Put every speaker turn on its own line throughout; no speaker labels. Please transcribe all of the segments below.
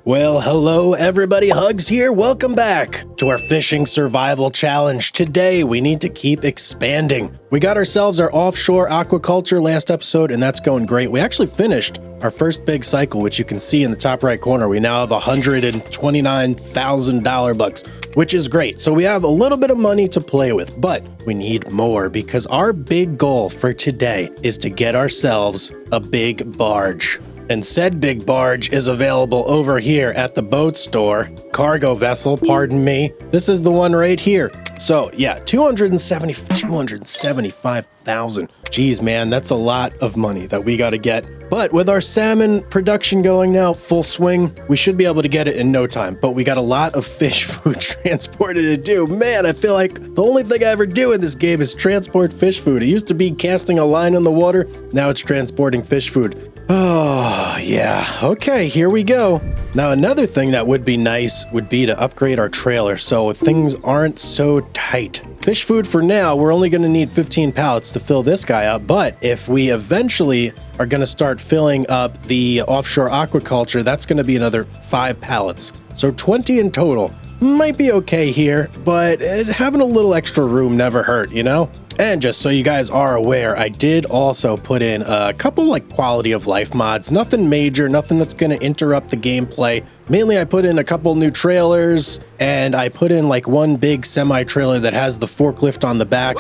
Well, hello everybody, Hugz here. Welcome back to our fishing survival challenge. Today, we need to keep expanding. We got ourselves our offshore aquaculture last episode, and that's going great. We actually finished our first big cycle, which you can see in the top right corner. We now have $129,000 bucks, which is great. So we have a little bit of money to play with, but we need more because our big goal for today is to get ourselves a big barge. And said big barge is available over here at the boat store. Cargo vessel, pardon me. This is the one right here. So yeah, 275,000. Geez, man, that's a lot of money that we got to get. But with our salmon production going now full swing, we should be able to get it in no time. But we got a lot of fish food transported to do. Man, I feel like the only thing I ever do in this game is transport fish food. It used to be casting a line in the water. Now it's transporting fish food. Oh, yeah. Okay, here we go. Now, another thing that would be nice would be to upgrade our trailer so things aren't so tight. Fish food for now, we're only going to need 15 pallets to fill this guy up, but if we eventually are going to start filling up the offshore aquaculture, that's going to be another 5 pallets. So 20 in total. Might be okay here, but having a little extra room never hurt, you know? And just so you guys are aware, I did also put in a couple like quality of life mods. Nothing major, nothing that's going to interrupt the gameplay. Mainly I put in a couple new trailers, and I put in like one big semi-trailer that has the forklift on the back,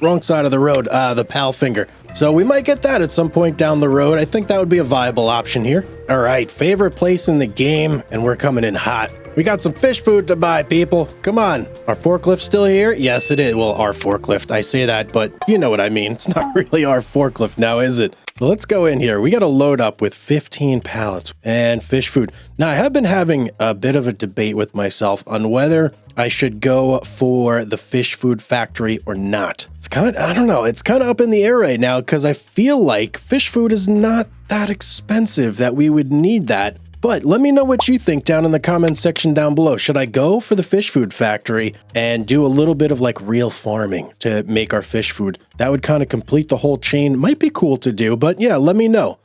wrong side of the road, the pal finger. So we might get that at some point down the road. I think that would be a viable option here. All right, favorite place in the game, and we're coming in hot. We got some fish food to buy, people. Come on. Our forklift still here? Yes, it is. Well, our forklift. I say that, but you know what I mean. It's not really our forklift now, is it? So let's go in here. We got to load up with 15 pallets and fish food. Now, I have been having a bit of a debate with myself on whether I should go for the fish food factory or not. It's kind of, I don't know. It's kind of up in the air right now because I feel like fish food is not that expensive that we would need that. But let me know what you think down in the comments section down below. Should I go for the fish food factory and do a little bit of like real farming to make our fish food? That would kind of complete the whole chain. Might be cool to do, but yeah, let me know.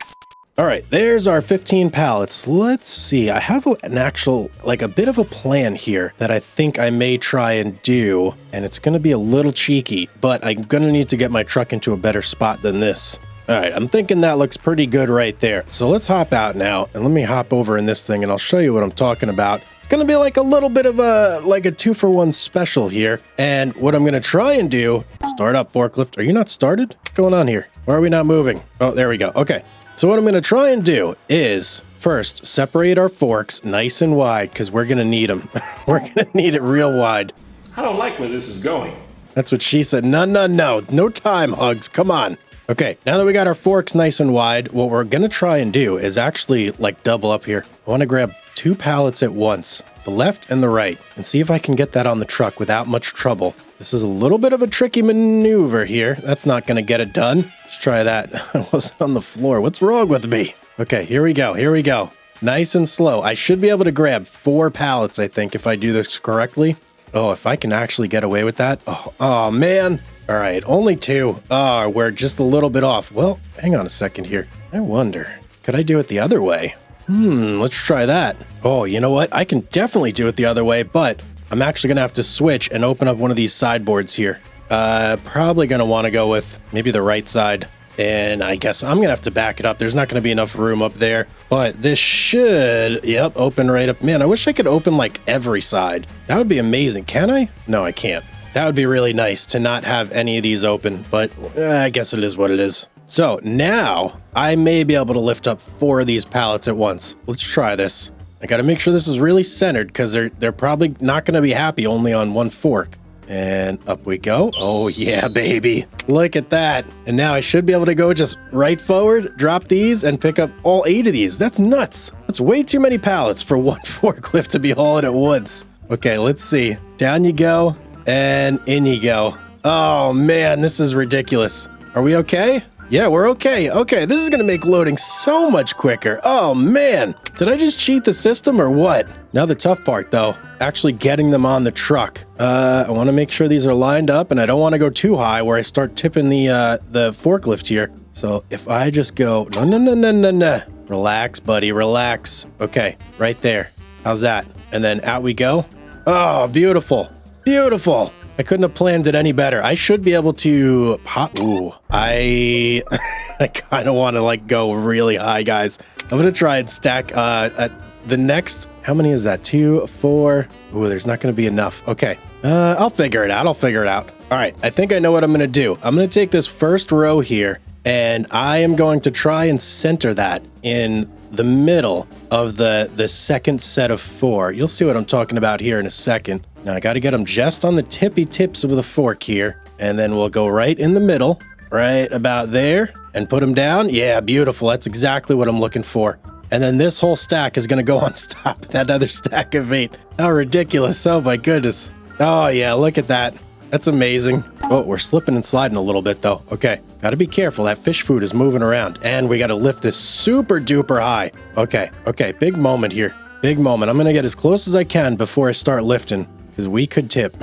All right, there's our 15 pallets. Let's see. I have an actual, like a bit of a plan here that I think I may try and do. And it's going to be a little cheeky, but I'm going to need to get my truck into a better spot than this. All right, I'm thinking that looks pretty good right there. So let's hop out now and let me hop over in this thing and I'll show you what I'm talking about. It's going to be like a little bit of a 2-for-1 special here. And what I'm going to try and do, start up forklift. Are you not started? What's going on here? Why are we not moving? Oh, there we go. Okay. So what I'm going to try and do is first separate our forks nice and wide because we're going to need them. We're going to need it real wide.
I don't like where this is going.
That's what she said. No. No time, Hugz. Come on. Okay, now that we got our forks nice and wide, what we're going to try and do is actually like double up here. I want to grab 2 pallets at once, the left and the right, and see if I can get that on the truck without much trouble. This is a little bit of a tricky maneuver here. That's not going to get it done. Let's try that. I wasn't on the floor. What's wrong with me? Okay, here we go. Nice and slow. I should be able to grab 4 pallets, I think, if I do this correctly. Oh, if I can actually get away with that. Oh man. All right, only 2. Oh, we're just a little bit off. Well, hang on a second here. I wonder, could I do it the other way? Let's try that. Oh, you know what? I can definitely do it the other way, but I'm actually going to have to switch and open up one of these sideboards here. Probably going to want to go with maybe the right side. And I guess I'm going to have to back it up. There's not going to be enough room up there. But this should, open right up. Man, I wish I could open like every side. That would be amazing. Can I? No, I can't. That would be really nice to not have any of these open. But I guess it is what it is. So now I may be able to lift up 4 of these pallets at once. Let's try this. I got to make sure this is really centered because they're probably not going to be happy only on one fork. And up we go. Oh yeah, baby. Look at that. And now I should be able to go just right forward, drop these, and pick up all 8 of these. That's nuts. That's way too many pallets for one forklift to be hauling at once. Okay, let's see. Down you go, and in you go. Oh man, this is ridiculous. Are we okay? Yeah, we're okay. Okay, this is gonna make loading so much quicker. Oh man, did I just cheat the system or what? Now the tough part though, actually getting them on the truck. I wanna make sure these are lined up and I don't wanna go too high where I start tipping the forklift here. So if I just go, no. Relax, buddy, relax. Okay, right there. How's that? And then out we go. Oh, beautiful. Beautiful. I couldn't have planned it any better. I should be able to pop. Ooh, I kind of want to like go really high, guys. I'm going to try and stack at the next. How many is that? 2, 4. Ooh, there's not going to be enough. Okay. I'll figure it out. All right. I think I know what I'm going to do. I'm going to take this first row here and I am going to try and center that in the middle of the second set of 4. You'll see what I'm talking about here in a second. Now I got to get them just on the tippy tips of the fork here. And then we'll go right in the middle, right about there, and put them down. Yeah, beautiful. That's exactly what I'm looking for. And then this whole stack is going to go on top of that other stack of 8. How ridiculous. Oh my goodness. Oh yeah, look at that. That's amazing. Oh, we're slipping and sliding a little bit though. Okay, got to be careful. That fish food is moving around. And we got to lift this super duper high. Okay, big moment here. Big moment. I'm going to get as close as I can before I start lifting. Because we could tip.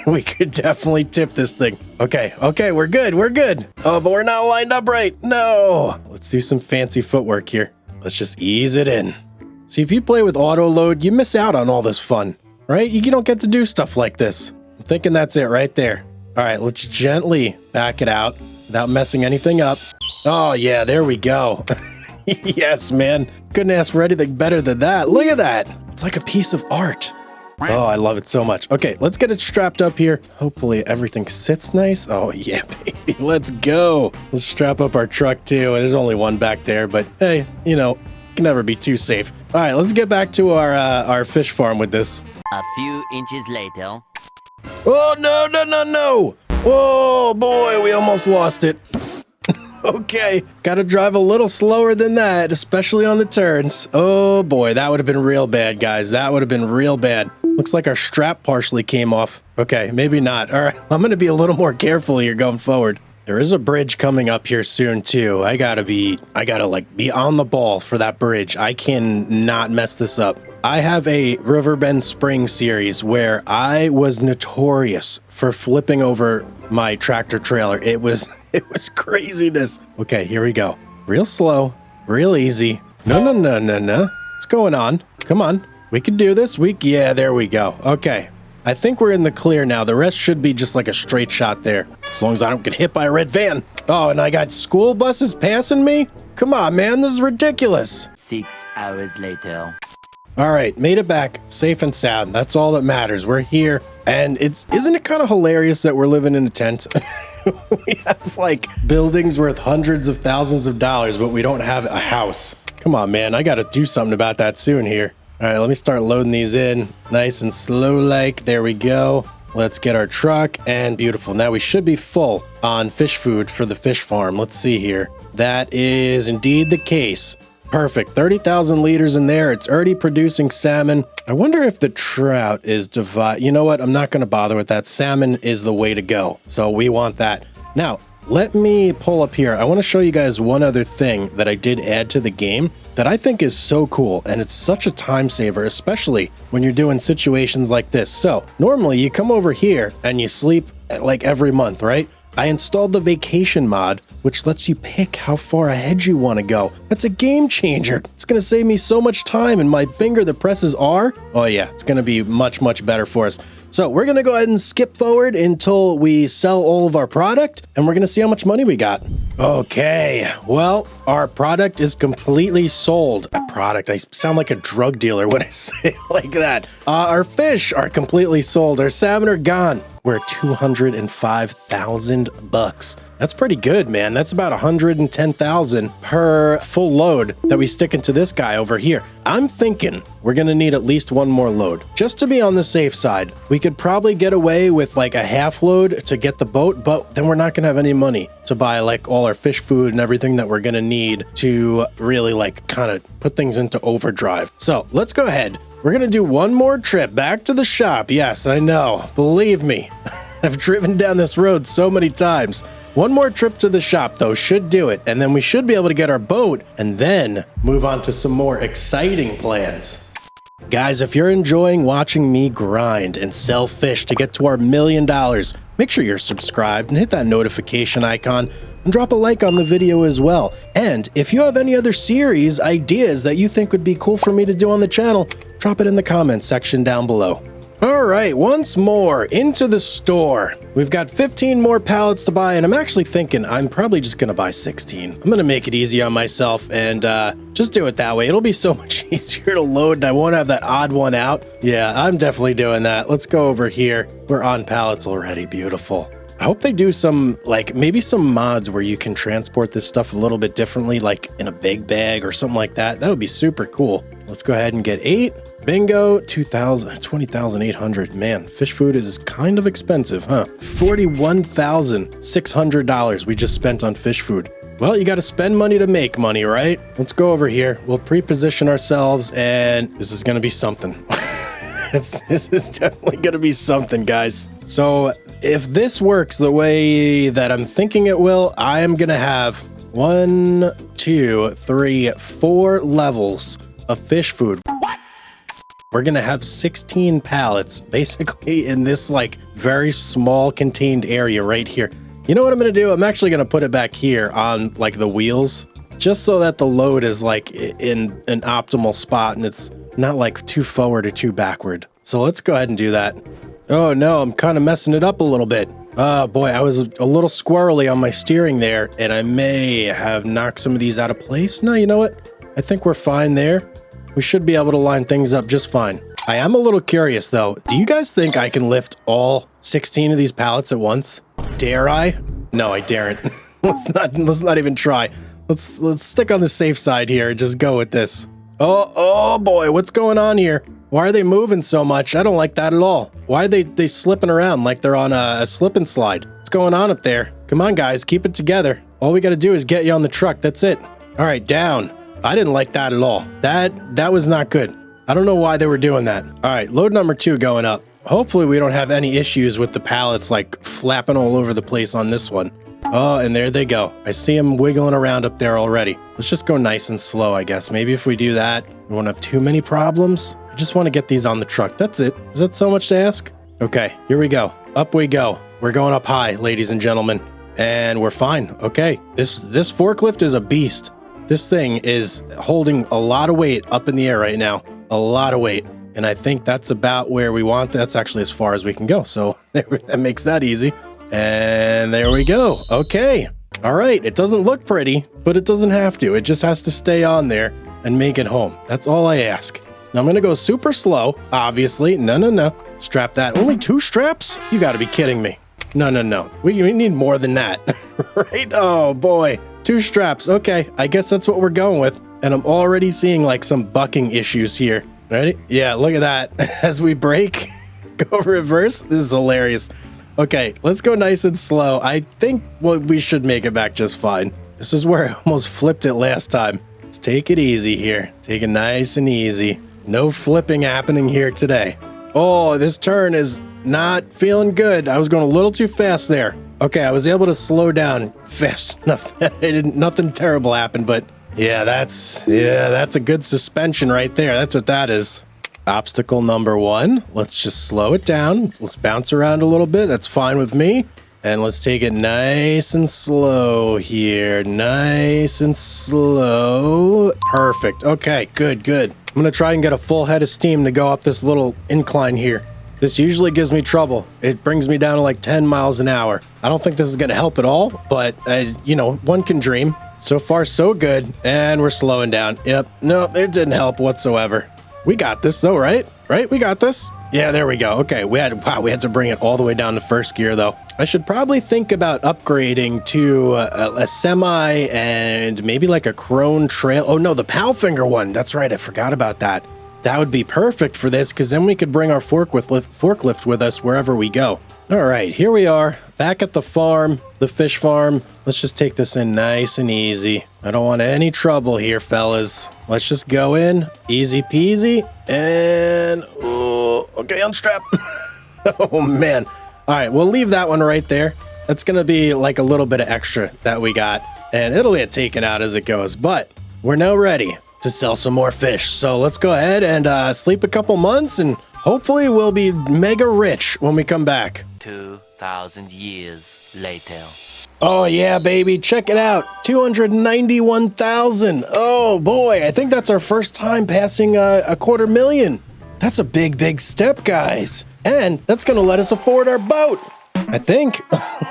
We could definitely tip this thing. Okay, we're good. Oh, but we're not lined up right. No. Let's do some fancy footwork here. Let's just ease it in. See, if you play with auto load, you miss out on all this fun, right? You don't get to do stuff like this. I'm thinking that's it right there. All right, let's gently back it out without messing anything up. Oh, yeah, there we go. Yes, man. Couldn't ask for anything better than that. Look at that. It's like a piece of art. Oh, I love it so much. Okay, let's get it strapped up here. Hopefully everything sits nice. Oh, yeah, baby. Let's go. Let's strap up our truck, too. There's only one back there, but hey, you know, can never be too safe. All right, let's get back to our fish farm with this.
A few inches later.
Oh, no. Whoa, boy, we almost lost it. Okay, gotta drive a little slower than that, especially on the turns. Oh boy, that would have been real bad, guys. That would have been real bad. Looks like our strap partially came off. Okay, maybe not. All right, I'm gonna be a little more careful here going forward. There is a bridge coming up here soon too. I gotta like be on the ball for that bridge. I can not mess this up. I have a Riverbend Spring series where I was notorious for flipping over my tractor trailer. It was craziness. Okay, here we go. Real slow, real easy. No. What's going on? Come on. We can do this. Yeah, there we go. Okay. I think we're in the clear now. The rest should be just like a straight shot there. As long as I don't get hit by a red van. Oh, and I got school buses passing me? Come on, man. This is ridiculous.
6 hours later.
All right, made it back safe and sound. That's all that matters. We're here. And isn't it kind of hilarious that we're living in a tent? We have like buildings worth hundreds of thousands of dollars, but we don't have a house. Come on, man. I got to do something about that soon here. All right, let me start loading these in nice and slow like. There we go. Let's get our truck and beautiful. Now we should be full on fish food for the fish farm. Let's see here. That is indeed the case. Perfect. 30,000 liters in there. It's already producing salmon. I wonder if the trout is You know what? I'm not going to bother with that. Salmon is the way to go. So we want that. Now, let me pull up here. I want to show you guys one other thing that I did add to the game that I think is so cool. And it's such a time saver, especially when you're doing situations like this. So normally you come over here and you sleep like every month, right? I installed the vacation mod, which lets you pick how far ahead you want to go. That's a game changer. It's going to save me so much time, and my finger that presses R, oh yeah, it's going to be much, much better for us. So we're going to go ahead and skip forward until we sell all of our product, and we're going to see how much money we got. Okay, well, our product is completely sold. A product, I sound like a drug dealer when I say it like that. Our fish are completely sold. Our salmon are gone. We're at $205,000. That's pretty good, man. That's about $110,000 per full load that we stick into this guy over here. I'm thinking we're gonna need at least one more load just to be on the safe side. We could probably get away with like a half load to get the boat, but then we're not gonna have any money to buy like all our fish food and everything that we're gonna need to really like kind of put things into overdrive. So let's go ahead. We're going to do one more trip back to the shop. Yes, I know. Believe me, I've driven down this road so many times. One more trip to the shop, though, should do it. And then we should be able to get our boat and then move on to some more exciting plans. Guys, if you're enjoying watching me grind and sell fish to get to our $1 million, make sure you're subscribed and hit that notification icon and drop a like on the video as well. And if you have any other series ideas that you think would be cool for me to do on the channel, drop it in the comments section down below. All right, once more into the store. We've got 15 more pallets to buy, and I'm actually thinking I'm probably just gonna buy 16. I'm gonna make it easy on myself and just do it that way. It'll be so much easier to load and I won't have that odd one out. Yeah, I'm definitely doing that. Let's go over here. We're on pallets already. Beautiful. I hope they do some, like, maybe some mods where you can transport this stuff a little bit differently, like in a big bag or something like that. That would be super cool. Let's go ahead and get 8. Bingo, 20,800. Man, fish food is kind of expensive, huh? $41,600 we just spent on fish food. Well, you got to spend money to make money, right? Let's go over here. We'll pre-position ourselves, and this is going to be something. This is definitely going to be something, guys. So if this works the way that I'm thinking it will, I am going to have 1, 2, 3, 4 levels of fish food. We're gonna have 16 pallets basically in this like very small contained area right here. You know what I'm gonna do? I'm actually gonna put it back here on like the wheels, just so that the load is like in an optimal spot and it's not like too forward or too backward. So let's go ahead and do that. Oh no, I'm kind of messing it up a little bit. Oh boy, I was a little squirrely on my steering there and I may have knocked some of these out of place. No, you know what? I think we're fine there. We should be able to line things up just fine. I am a little curious though. Do you guys think I can lift all 16 of these pallets at once? Dare I? No, I daren't. Let's not even try. Let's stick on the safe side here and just go with this. Oh boy, what's going on here? Why are they moving so much? I don't like that at all. Why are they slipping around like they're on a slip and slide? What's going on up there? Come on guys, keep it together. All we gotta do is get you on the truck, that's it. All right, down. I didn't like that at all. That was not good. I don't know why they were doing that. All right, load number 2 going up. Hopefully we don't have any issues with the pallets like flapping all over the place on this one. Oh, and there they go. I see them wiggling around up there already. Let's just go nice and slow, I guess. Maybe if we do that, we won't have too many problems. I just want to get these on the truck. That's it. Is that so much to ask? Okay, here we go. Up we go. We're going up high, ladies and gentlemen. And we're fine. Okay, this forklift is a beast. This thing is holding a lot of weight up in the air right now. A lot of weight. And I think that's about where we want. That's actually as far as we can go. So that makes that easy. And there we go. Okay. All right. It doesn't look pretty, but it doesn't have to. It just has to stay on there and make it home. That's all I ask. Now I'm going to go super slow, obviously. No. Strap that. Only 2 straps? You got to be kidding me. No. We need more than that. Right? Oh, boy. 2 straps. Okay, I guess that's what we're going with. And I'm already seeing like some bucking issues here. Ready? Yeah, look at that. As we brake, go reverse. This is hilarious. Okay, let's go nice and slow. I think we should make it back just fine. This is where I almost flipped it last time. Let's take it easy here. Take it nice and easy. No flipping happening here today. Oh, this turn is not feeling good. I was going a little too fast there. Okay, I was able to slow down fast enough that nothing terrible happened, but yeah, that's a good suspension right there. That's what that is. Obstacle number 1. Let's just slow it down. Let's bounce around a little bit. That's fine with me. And let's take it nice and slow here. Nice and slow. Perfect. Okay, good. I'm gonna try and get a full head of steam to go up this little incline here. This usually gives me trouble. It brings me down to like 10 miles an hour. I don't think this is going to help at all, but you know, one can dream. So far, so good. And we're slowing down. Yep. No, it didn't help whatsoever. We got this though, right? Right? We got this. Yeah, there we go. Okay, we had to bring it all the way down to first gear though. I should probably think about upgrading to a semi and maybe like a Crone trail. Oh no, the Powfinger one. That's right. I forgot about that. That would be perfect for this because then we could bring our forklift with us wherever we go. All right, here we are back at the farm, the fish farm. Let's just take this in nice and easy. I don't want any trouble here, fellas. Let's just go in, easy peasy, and okay, unstrap. Oh man. All right, we'll leave that one right there. That's gonna be like a little bit of extra that we got, and it'll get taken out as it goes. But we're now ready to sell some more fish. So let's go ahead and sleep a couple months, and hopefully we'll be mega rich when we come back.
2,000 years later.
Oh yeah, baby, check it out. 291,000. Oh boy, I think that's our first time passing a $250,000. That's a big step, guys. And that's gonna let us afford our boat, I think.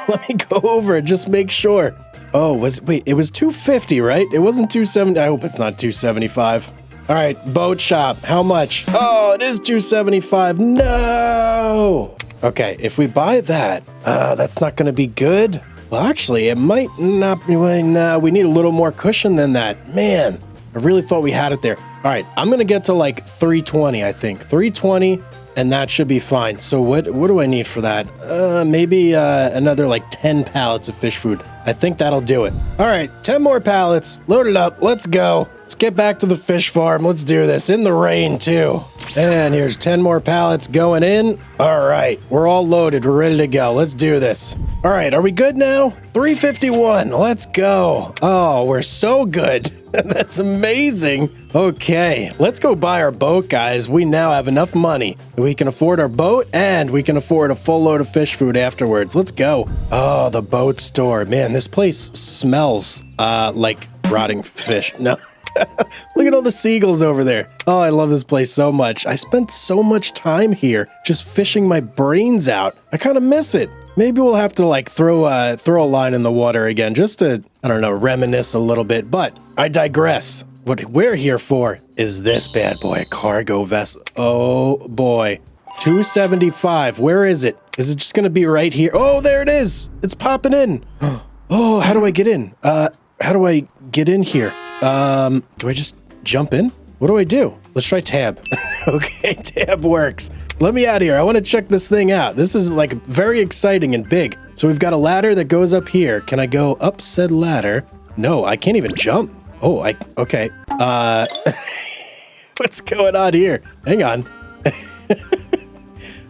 Let me go over and just make sure. Oh, wait, it was 250, right? It wasn't 270. I hope it's not 275. All right, boat shop, how much? Oh, it is 275. No. Okay, if we buy that, that's not gonna be good. Well, actually, it might not be. Nah, we need a little more cushion than that. Man, I really thought we had it there. All right, I'm gonna get to like 320, I think. 320, and that should be fine. So what do I need for that? Maybe another like 10 pallets of fish food. I think that'll do it. All right, 10 more pallets. Load it up. Let's go. Let's get back to the fish farm. Let's do this in the rain too. And here's 10 more pallets going in. All right, we're all loaded. We're ready to go. Let's do this. All right, are we good now? 351. Let's go. Oh, we're so good. That's amazing. Okay, let's go buy our boat, guys. We now have enough money that we can afford our boat and we can afford a full load of fish food afterwards. Let's go. Oh, the boat store. Man, this place smells like rotting fish. No. Look at all the seagulls over there. Oh, I love this place so much. I spent so much time here just fishing my brains out. I kind of miss it. Maybe we'll have to like throw a line in the water again just to, I don't know, reminisce a little bit. But I digress. What we're here for is this bad boy, a cargo vessel. Oh boy. 275. Where is it? Is it just going to be right here? Oh, there it is. It's popping in. Oh, how do I get in? How do I get in here? Do I just jump in? What do I do? Let's try tab. Okay, tab works. Let me out of here. I want to check this thing out. This is like very exciting and big. So we've got a ladder that goes up here. Can I go up said ladder? No, I can't even jump. Oh, okay. What's going on here? Hang on.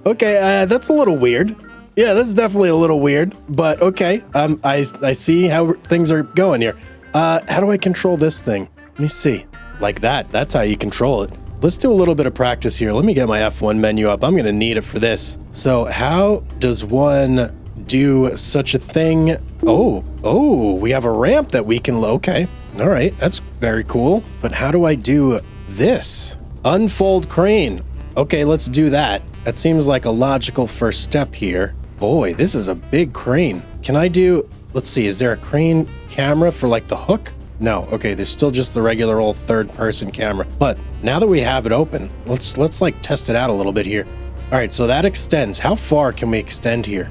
Okay, that's a little weird. Yeah, that's definitely a little weird, but okay. I see how things are going here. How do I control this thing? Let me see. Like that. That's how you control it. Let's do a little bit of practice here. Let me get my F1 menu up. I'm going to need it for this. So how does one do such a thing? Oh, we have a ramp that we can, okay. All right, that's very cool. But how do I do this? Unfold crane. Okay, let's do that. That seems like a logical first step here. Boy, this is a big crane. Can I do, let's see, is there a crane camera for like the hook? No, okay, there's still just the regular old third-person camera. But now that we have it open, let's like test it out a little bit here. All right, so that extends. How far can we extend here?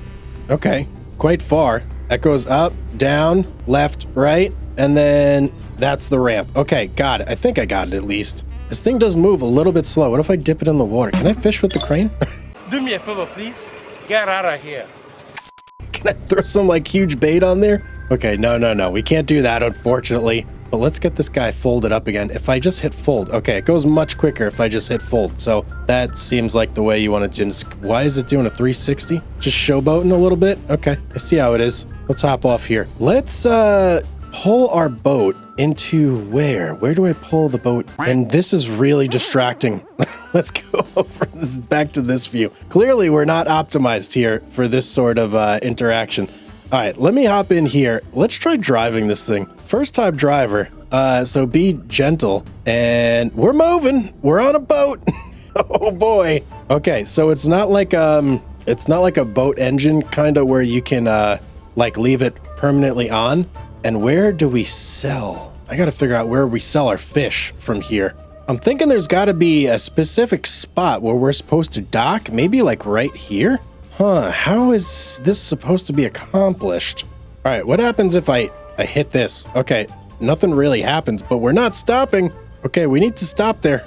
Okay, quite far. That goes up, down, left, right, and then that's the ramp. Okay, got it. I think I got it at least. This thing does move a little bit slow. What if I dip it in the water? Can I fish with the crane?
Do me a favor, please. Get out of here.
Can I throw some like huge bait on there? Okay, no. We can't do that, unfortunately. But let's get this guy folded up again. If I just hit fold, okay, it goes much quicker if I just hit fold. So that seems like the way you want to do. Why is it doing a 360? Just showboating a little bit? Okay, I see how it is. Let's hop off here. Let's pull our boat into where? Where do I pull the boat? And this is really distracting. Let's go over this, back to this view. Clearly, we're not optimized here for this sort of interaction. All right, let me hop in here. Let's try driving this thing. First time driver, so be gentle. And we're moving. We're on a boat. Oh boy. Okay, so it's not like a boat engine kind of where you can like leave it permanently on. And where do we sell? I got to figure out where we sell our fish from here. I'm thinking there's got to be a specific spot where we're supposed to dock. Maybe like right here. Huh, how is this supposed to be accomplished? All right, what happens if I hit this? Okay, nothing really happens, but we're not stopping. Okay, we need to stop there.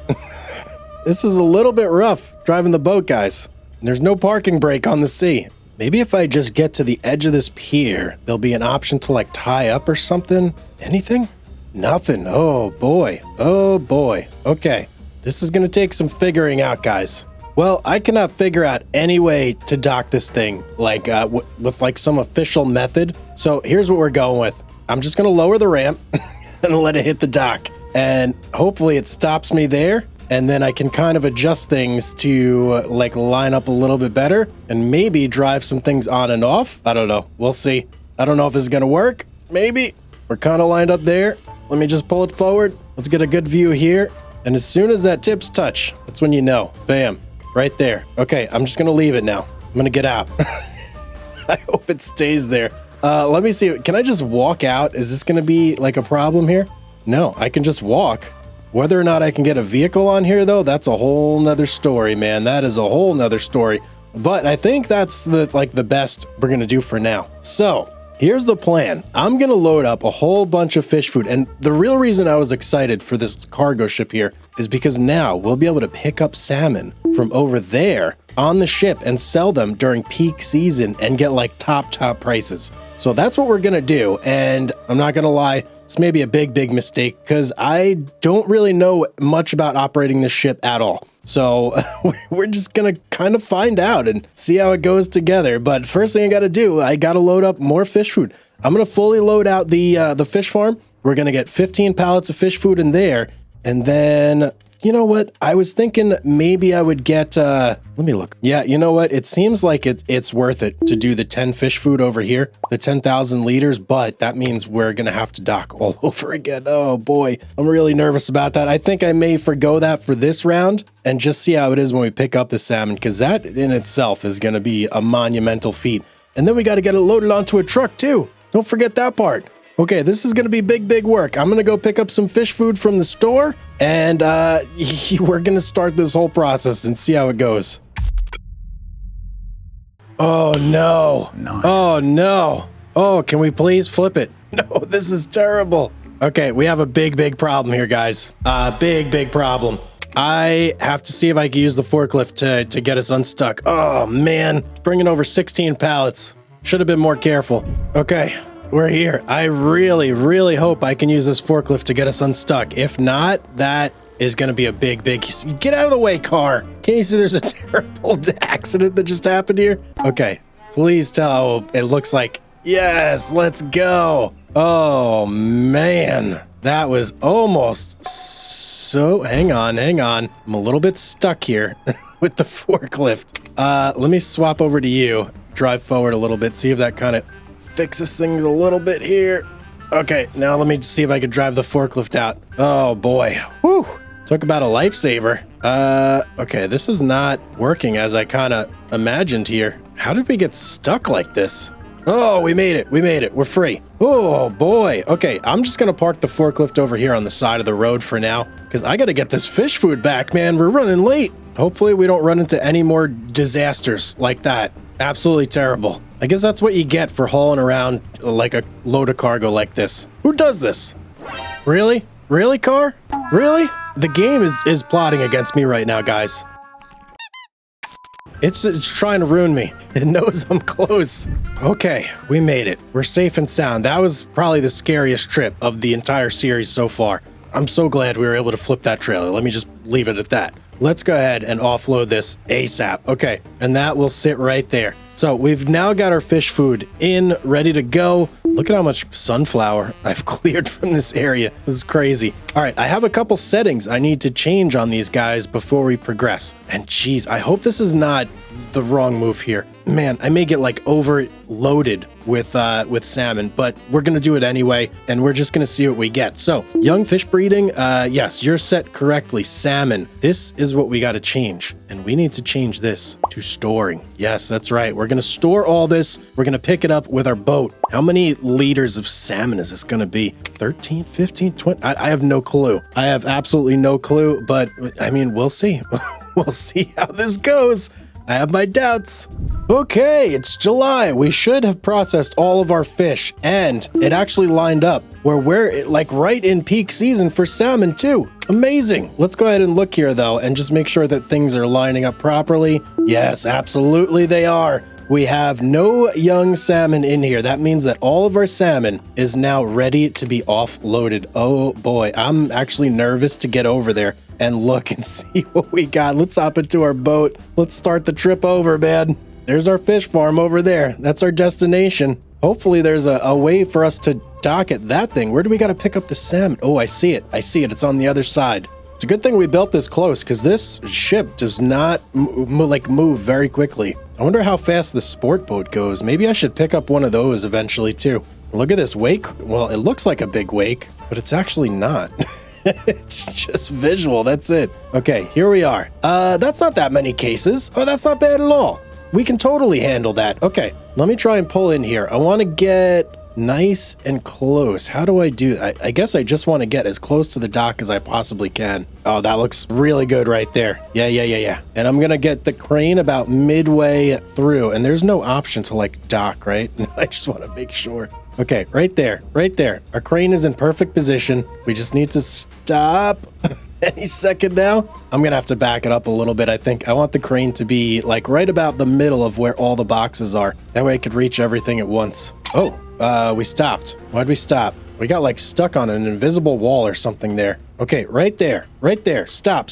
This is a little bit rough driving the boat, guys. There's no parking brake on the sea. Maybe if I just get to the edge of this pier, there'll be an option to like tie up or something. Anything? Nothing. Oh boy. Oh boy. Okay, this is gonna take some figuring out, guys. Well, I cannot figure out any way to dock this thing, like with like some official method. So here's what we're going with. I'm just gonna lower the ramp and let it hit the dock. and hopefully it stops me there. And then I can kind of adjust things to like line up a little bit better and maybe drive some things on and off. I don't know. We'll see. I don't know if this is going to work. Maybe. We're kind of lined up there. Let me just pull it forward. Let's get a good view here. And as soon as that tips touch, that's when you know. Bam. Right there. Okay, I'm just going to leave it now. I'm going to get out. I hope it stays there. Let me see. Can I just walk out? Is this going to be like a problem here? No, I can just walk. Whether or not I can get a vehicle on here, though, that's a whole nother story, man. That is a whole nother story. But I think that's the best we're going to do for now. So here's the plan. I'm going to load up a whole bunch of fish food. And the real reason I was excited for this cargo ship here is because now we'll be able to pick up salmon from over there on the ship and sell them during peak season and get like top prices. So that's what we're going to do. And I'm not going to lie. This may be a big mistake because I don't really know much about operating this ship at all. So we're just going to kind of find out and see how it goes together. But first thing I got to do, I got to load up more fish food. I'm going to fully load out the fish farm. We're going to get 15 pallets of fish food in there. And then, you know what? I was thinking maybe I would get, let me look. Yeah, you know what? It seems like it's worth it to do the 10 fish food over here, the 10,000 liters, but that means we're going to have to dock all over again. Oh boy, I'm really nervous about that. I think I may forgo that for this round and just see how it is when we pick up the salmon, because that in itself is going to be a monumental feat. And then we got to get it loaded onto a truck too. Don't forget that part. Okay, this is going to be big work. I'm going to go pick up some fish food from the store, and we're going to start this whole process and see how it goes. Oh, no. Oh, no. Oh, can we please flip it? No, this is terrible. Okay, we have a big problem here, guys. Big problem. I have to see if I can use the forklift to get us unstuck. Oh, man. Bringing over 16 pallets. Should have been more careful. Okay. We're here. I really hope I can use this forklift to get us unstuck. If not, that is going to be a big... Get out of the way, car. Can't you see there's a terrible accident that just happened here? Okay. Please tell. It looks like... Yes, let's go. Oh, man. That was almost so... Hang on. I'm a little bit stuck here with the forklift. Let me swap over to you. Drive forward a little bit. See if that kind of... fixes things a little bit here. Okay, now let me see if I can drive the forklift out. Oh boy. Whew. Talk about a lifesaver. Okay, this is not working as I kind of imagined here. How did we get stuck like this? Oh, we made it. We're free. Oh boy. Okay, I'm just gonna park the forklift over here on the side of the road for now because I gotta get this fish food back, man. We're running late. Hopefully we don't run into any more disasters like that. Absolutely terrible. I guess that's what you get for hauling around like a load of cargo like this. Who does this? Really? Really, car? Really? The game is plotting against me right now, guys. It's trying to ruin me. It knows I'm close. Okay, we made it. We're safe and sound. That was probably the scariest trip of the entire series so far. I'm so glad we were able to flip that trailer. Let me just leave it at that. Let's go ahead and offload this ASAP. Okay, and that will sit right there. So we've now got our fish food in, ready to go. Look at how much sunflower I've cleared from this area. This is crazy. All right, I have a couple settings I need to change on these guys before we progress. And geez, I hope this is not the wrong move here. Man, I may get like overloaded with salmon, but we're gonna do it anyway, and we're just gonna see what we get. So, young fish breeding, yes, you're set correctly. Salmon, this is what we gotta change, and we need to change this to storing. Yes, that's right. We're gonna store all this. We're gonna pick it up with our boat. How many liters of salmon is this gonna be? 13, 15, 20? I have no clue. I have absolutely no clue, but I mean, we'll see. We'll see how this goes. I have my doubts. Okay, it's July. We should have processed all of our fish, and it actually lined up where we're like right in peak season for salmon too. Amazing. Let's go ahead and look here though and just make sure that things are lining up properly. Yes, absolutely they are. We have no young salmon in here. That means that all of our salmon is now ready to be offloaded. Oh boy, I'm actually nervous to get over there and look and see what we got. Let's hop into our boat. Let's start the trip over, man. There's our fish farm over there. That's our destination. Hopefully there's a way for us to dock at that thing. Where do we got to pick up the salmon? Oh, I see it. I see it. It's on the other side. It's a good thing we built this close because this ship does not move very quickly. I wonder how fast the sport boat goes. Maybe I should pick up one of those eventually too. Look at this wake. Well, it looks like a big wake, but it's actually not. It's just visual. That's it. Okay, here we are. That's not that many cases. Oh, that's not bad at all. We can totally handle that. Okay, let me try and pull in here. I want to get nice and close. How do I do? I guess I just want to get as close to the dock as I possibly can. Oh, that looks really good right there. Yeah. And I'm going to get the crane about midway through. And there's no option to like dock, right? I just want to make sure. Okay, right there. Our crane is in perfect position. We just need to stop any second now. I'm going to have to back it up a little bit, I think. I want the crane to be like right about the middle of where all the boxes are. That way I could reach everything at once. Oh, we stopped. Why'd we stop? We got like stuck on an invisible wall or something there. Okay, right there. Stop.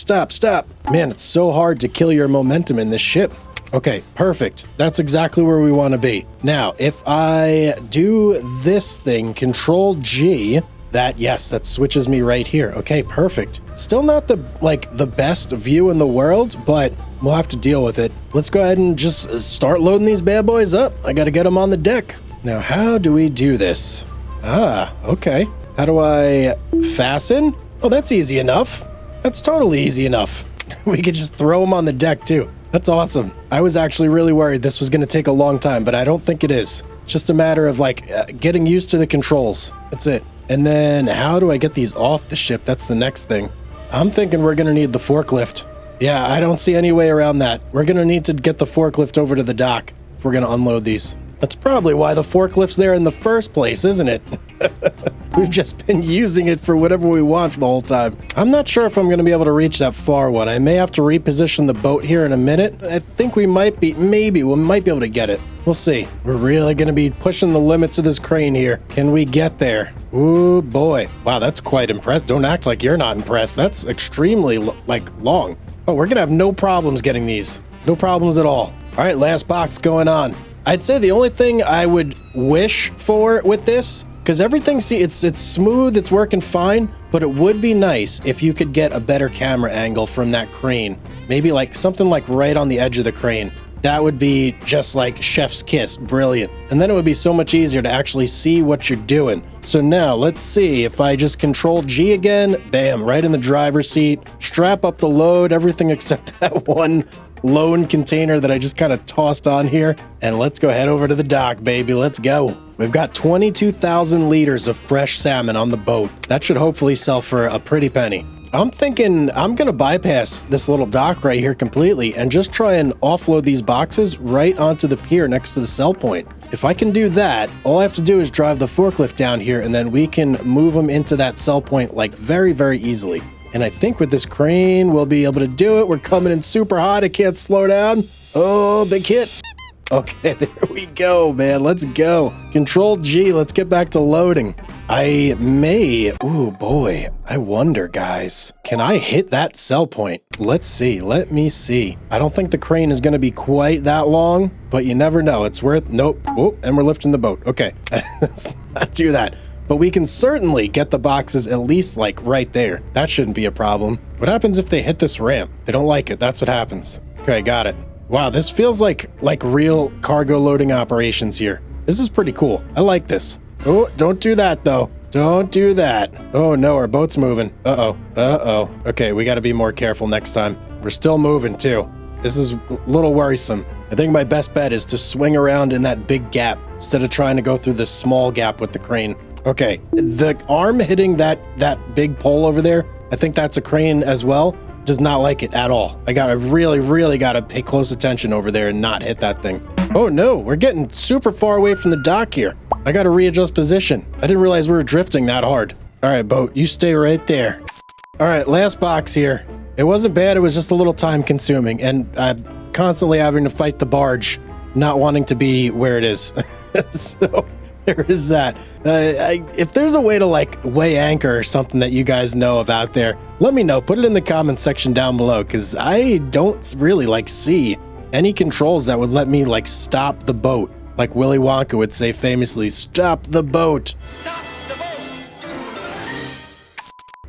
Man, it's so hard to kill your momentum in this ship. Okay, perfect. That's exactly where we want to be. Now, if I do this thing, Control G, that switches me right here. Okay, perfect. Still not the best view in the world, but we'll have to deal with it. Let's go ahead and just start loading these bad boys up. I got to get them on the deck. Now, how do we do this? Okay. How do I fasten? Oh, that's easy enough. That's totally easy enough. We could just throw them on the deck too. That's awesome. I was actually really worried this was going to take a long time, but I don't think it is. It's just a matter of getting used to the controls. That's it. And then how do I get these off the ship? That's the next thing. I'm thinking we're going to need the forklift. Yeah, I don't see any way around that. We're going to need to get the forklift over to the dock if we're going to unload these. That's probably why the forklift's there in the first place, isn't it? We've just been using it for whatever we want for the whole time. I'm not sure if I'm going to be able to reach that far one. I may have to reposition the boat here in a minute. I think we might be able to get it. We'll see. We're really going to be pushing the limits of this crane here. Can we get there? Ooh, boy. Wow, that's quite impressive. Don't act like you're not impressed. That's extremely, long. Oh, we're going to have no problems getting these. No problems at all. All right, last box going on. I'd say the only thing I would wish for with this, because everything, it's smooth, it's working fine, but it would be nice if you could get a better camera angle from that crane. Maybe something right on the edge of the crane. That would be just like chef's kiss, brilliant. And then it would be so much easier to actually see what you're doing. So now let's see if I just Control G again, bam, right in the driver's seat, strap up the load, everything except that one lone container that I just kind of tossed on here. And let's go head over to the dock, baby. Let's go. We've got 22,000 liters of fresh salmon on the boat. That should hopefully sell for a pretty penny. I'm thinking I'm going to bypass this little dock right here completely and just try and offload these boxes right onto the pier next to the sell point. If I can do that, all I have to do is drive the forklift down here and then we can move them into that sell point very, very easily. And I think with this crane, we'll be able to do it. We're coming in super hot. I can't slow down. Oh, big hit. Okay, there we go, man. Let's go. Control G. Let's get back to loading. Ooh, boy. I wonder, guys. Can I hit that sell point? Let's see. Let me see. I don't think the crane is going to be quite that long, but you never know. It's worth... Nope. Whoop, and we're lifting the boat. Okay. Let's not do that. But we can certainly get the boxes at least right there. That shouldn't be a problem. What happens if they hit this ramp? They don't like it. That's what happens. Okay, got it. Wow, this feels like real cargo loading operations here. This is pretty cool. I like this. Oh, don't do that though. Don't do that. Oh no, our boat's moving. Uh-oh. Okay, we got to be more careful next time. We're still moving too. This is a little worrisome. I think my best bet is to swing around in that big gap instead of trying to go through this small gap with the crane. Okay, the arm hitting that big pole over there, I think that's a crane as well, does not like it at all. I really gotta pay close attention over there and not hit that thing. Oh no, we're getting super far away from the dock here. I gotta readjust position. I didn't realize we were drifting that hard. All right, boat, you stay right there. All right, last box here. It wasn't bad, it was just a little time consuming, and I'm constantly having to fight the barge, not wanting to be where it is. So... there is that. If there's a way to weigh anchor or something that you guys know of out there, let me know. Put it in the comment section down below because I don't really see any controls that would let me stop the boat. Like Willy Wonka would say famously, stop the boat.
Stop the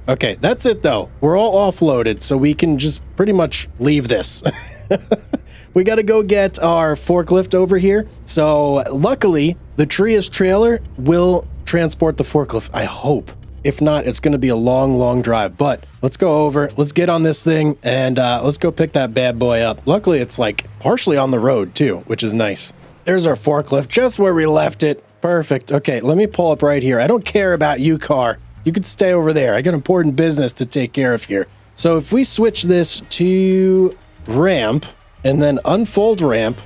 Okay, that's it though. We're all offloaded, so we can just pretty much leave this. We got to go get our forklift over here. So luckily, the Trias trailer will transport the forklift, I hope. If not, it's going to be a long, long drive. But let's go over, let's get on this thing, and let's go pick that bad boy up. Luckily, it's like partially on the road too, which is nice. There's our forklift, just where we left it. Perfect. Okay, let me pull up right here. I don't care about you, car. You could stay over there. I got important business to take care of here. So if we switch this to ramp and then unfold ramp,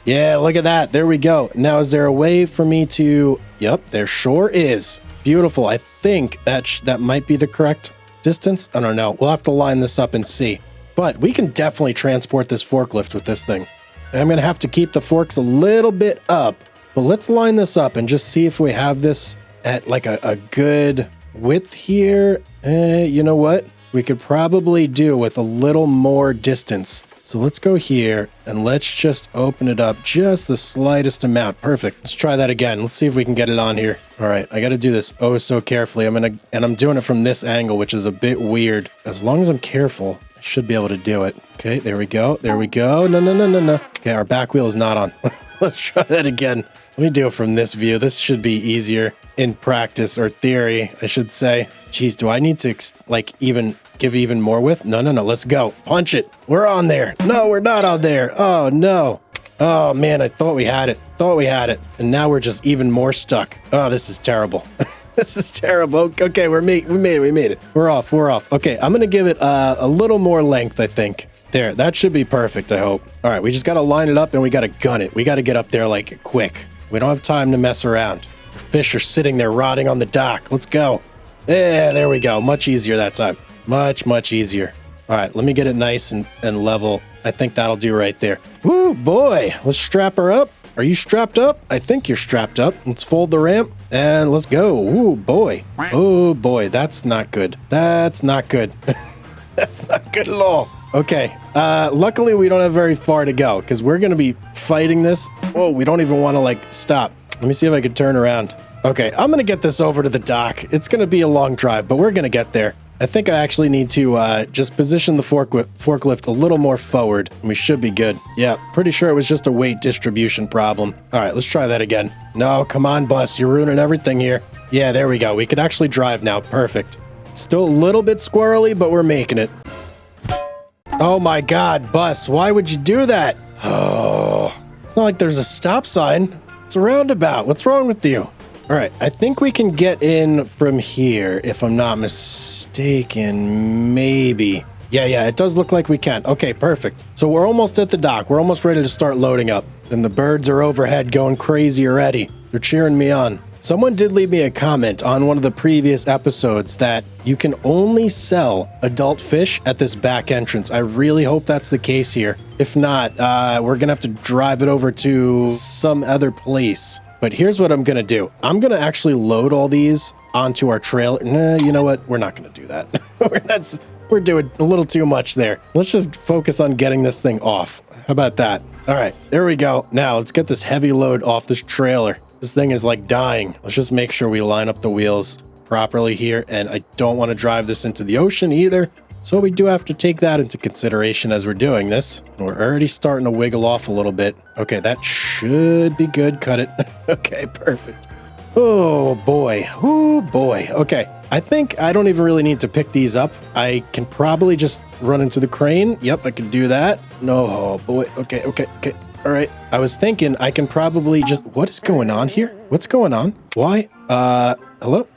yeah, look at that. There we go. Now, is there a way for me to... Yep, there sure is. Beautiful. I think that might be the correct distance. I don't know. We'll have to line this up and see. But we can definitely transport this forklift with this thing. I'm going to have to keep the forks a little bit up. But let's line this up and just see if we have this at like a good width here. You know what? We could probably do with a little more distance. So let's go here and let's just open it up just the slightest amount. Perfect. Let's try that again. Let's see if we can get it on here. All right, I got to do this oh so carefully. I'm doing it from this angle, which is a bit weird. As long as I'm careful, I should be able to do it. Okay, there we go. There we go. No. Okay, our back wheel is not on. Let's try that again. Let me do it from this view. This should be easier in practice, or theory, I should say. Jeez, do I need to like even give even more width? No. Let's go. Punch it. We're on there. No, we're not on there. Oh, no. Oh, man, I thought we had it. And now we're just even more stuck. Oh, this is terrible. This is terrible. Okay, we made it. We're off. Okay, I'm going to give it a little more length, I think. There, that should be perfect, I hope. All right, we just got to line it up and we got to gun it. We got to get up there like quick. We don't have time to mess around. The fish are sitting there rotting on the dock. Let's go. Yeah, there we go. Much easier that time. Much easier. All right, let me get it nice and level. I think that'll do right there. Woo, boy. Let's strap her up. Are you strapped up? I think you're strapped up. Let's fold the ramp and let's go. Ooh, boy. Oh, boy. That's not good. That's not good. That's not good at all. Okay. Luckily, we don't have very far to go because we're going to be fighting this. Whoa, we don't even want to, like, stop. Let me see if I can turn around. Okay, I'm going to get this over to the dock. It's going to be a long drive, but we're going to get there. I think I actually need to just position the forklift a little more forward, and we should be good. Yeah, pretty sure it was just a weight distribution problem. All right, let's try that again. No, come on, bus. You're ruining everything here. Yeah, there we go. We could actually drive now. Perfect. Still a little bit squirrely, but we're making it. Oh my God, bus. Why would you do that? Oh, it's not like there's a stop sign. It's a roundabout. What's wrong with you? All right, I think we can get in from here, if I'm not mistaken, maybe. Yeah, it does look like we can. Okay, perfect. So we're almost at the dock. We're almost ready to start loading up. And the birds are overhead going crazy already. They're cheering me on. Someone did leave me a comment on one of the previous episodes that you can only sell adult fish at this back entrance. I really hope that's the case here. If not, we're going to have to drive it over to some other place. But here's what I'm going to do. I'm going to actually load all these onto our trailer. Nah, you know what? We're not going to do that. We're doing a little too much there. Let's just focus on getting this thing off. How about that? All right, there we go. Now let's get this heavy load off this trailer. This thing is like dying. Let's just make sure we line up the wheels properly here. And I don't want to drive this into the ocean either. So we do have to take that into consideration as we're doing this. And we're already starting to wiggle off a little bit. Okay, that should be good. Cut it. Okay, perfect. Oh boy. Oh boy. Okay, I think I don't even really need to pick these up. I can probably just run into the crane. Yep, I can do that. No, oh boy. Okay. All right. I was thinking I can probably just... What is going on here? What's going on? Why? Hello?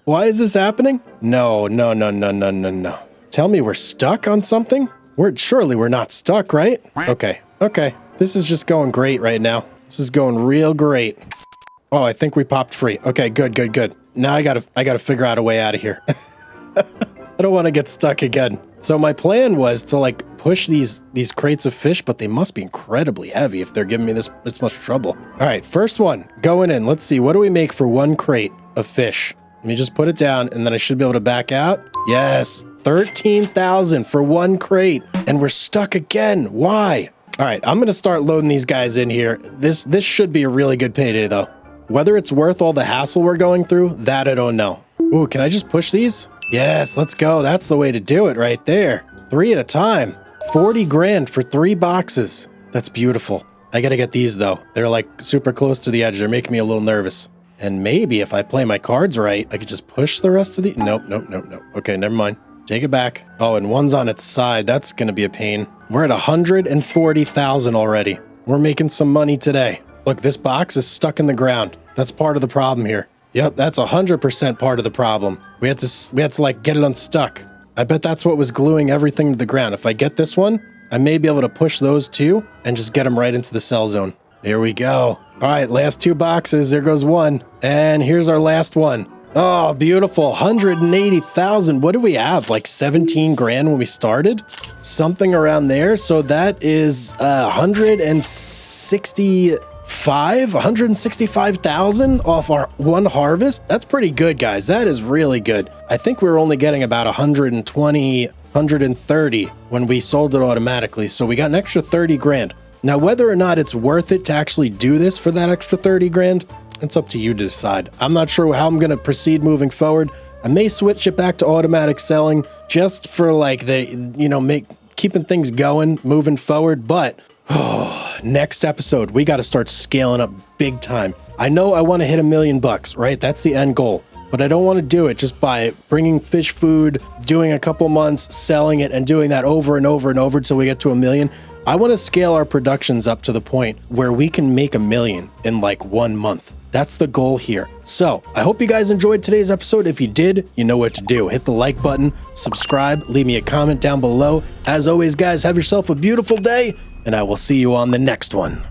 Why is this happening? No. Tell me we're stuck on something? Surely we're not stuck, right? Okay. This is just going great right now. This is going real great. Oh, I think we popped free. Okay, good. Now I gotta figure out a way out of here. I don't want to get stuck again. So my plan was to like push these crates of fish, but they must be incredibly heavy if they're giving me this much trouble. All right, first one going in. Let's see. What do we make for one crate of fish? Let me just put it down and then I should be able to back out. Yes, 13,000 for one crate. And we're stuck again. Why? All right, I'm going to start loading these guys in here. This should be a really good payday though. Whether it's worth all the hassle we're going through, that I don't know. Ooh, can I just push these? Yes, let's go. That's the way to do it right there. 3 at a time. 40 grand for 3 boxes. That's beautiful. I gotta get these though. They're like super close to the edge. They're making me a little nervous. And maybe if I play my cards right, I could just push the rest of the... Nope. Okay, never mind. Take it back. Oh, and one's on its side. That's gonna be a pain. We're at 140,000 already. We're making some money today. Look, this box is stuck in the ground. That's part of the problem here. Yep, that's 100% part of the problem. We had to like get it unstuck. I bet that's what was gluing everything to the ground. If I get this one, I may be able to push those 2 and just get them right into the cell zone. There we go. All right, last 2 boxes. There goes one. And here's our last one. Oh, beautiful. 180,000. What do we have? Like 17 grand when we started? Something around there. So that is 165,000 off our one harvest. That's pretty good, guys. That is really good. I think we were only getting about 120, 130 when we sold it automatically. So we got an extra 30 grand. Now, whether or not it's worth it to actually do this for that extra 30 grand, it's up to you to decide. I'm not sure how I'm going to proceed moving forward. I may switch it back to automatic selling just for like keeping things going, moving forward. But next episode, we got to start scaling up big time. I know I want to hit $1 million, right? That's the end goal. But I don't want to do it just by bringing fish food, doing a couple months, selling it, and doing that over and over and over until we get to $1 million. I want to scale our productions up to the point where we can make $1 million in like 1 month. That's the goal here. So I hope you guys enjoyed today's episode. If you did, you know what to do. Hit the like button, subscribe, leave me a comment down below. As always, guys, have yourself a beautiful day, and I will see you on the next one.